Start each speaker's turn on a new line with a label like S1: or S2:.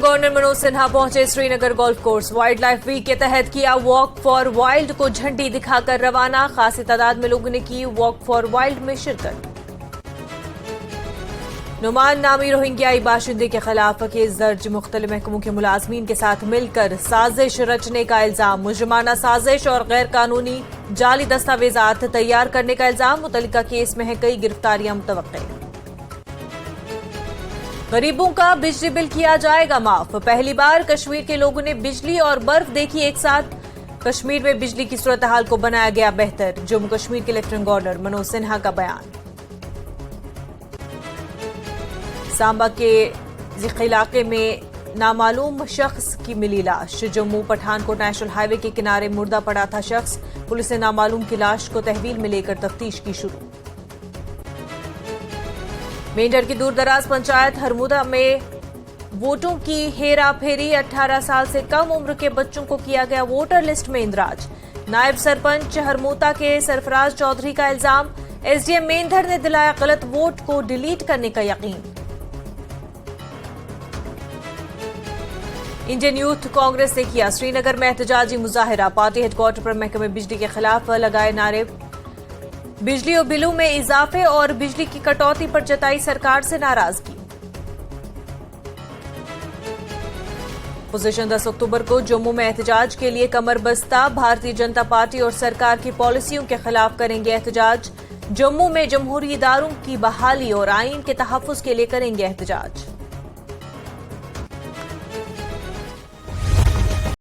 S1: Governor Manoj Sinha पहुंचे Srinagar golf course. Wild life week के तहत किया वॉक फॉर वाइल्ड को झंडी दिखाकर रवाना। खासी तादाद में लोगों ने की वॉक फॉर वाइल्ड में शिरकत। नुमान नामी रोहिंग्याई बाशिंदे के खिलाफ केस दर्ज। मुख्तलिफ महकमों के मुलाजमीन के साथ मिलकर साजिश रचने का इल्जाम। मुजरिमाना साजिश और गैर कानूनी जाली दस्तावेजात तैयार करने का इल्जाम। मुतल्लिका केस में है कई गिरफ्तारियां मुतवक्के। गरीबों का बिजली बिल किया जाएगा माफ। पहली बार कश्मीर के लोगों ने बिजली और बर्फ देखी एक साथ। कश्मीर में बिजली की सूरत हाल को बनाया गया बेहतर। जम्मू कश्मीर के लेफ्टिनेंट गवर्नर मनोज सिन्हा का बयान। सांबा के जिक इलाके में नामालूम शख्स की मिली लाश। जम्मू पठानकोट नेशनल हाईवे के किनारे मुर्दा पड़ा था शख्स। पुलिस ने नामालूम की लाश को तहवील में लेकर तफ्तीश की शुरू। मेंढर की दूरदराज पंचायत हरमुदा में वोटों की हेरा फेरी। 18 साल से कम उम्र के बच्चों को किया गया वोटर लिस्ट में इंदराज। नायब सरपंच हरमुदा के सरफराज चौधरी का इल्जाम। एसडीएम मेंढर ने दिलाया गलत वोट को डिलीट करने का यकीन। इंडियन यूथ कांग्रेस ने किया श्रीनगर में एहतजाजी मुजाहिरा। पार्टी हेडक्वार्टर पर महकमे बिजली के खिलाफ लगाए नारे। बिजली और बिलों में इजाफे और बिजली की कटौती पर जताई सरकार से नाराजगी। पोजीशन 10 अक्टूबर को जम्मू में एहतजाज के लिए कमर बस्ता। भारतीय जनता पार्टी और सरकार की पॉलिसियों के खिलाफ करेंगे एहतजाज। जम्मू में जमहूरी इदारों की बहाली और आईन के तहफ्फुज के लिए करेंगे एहतजाज।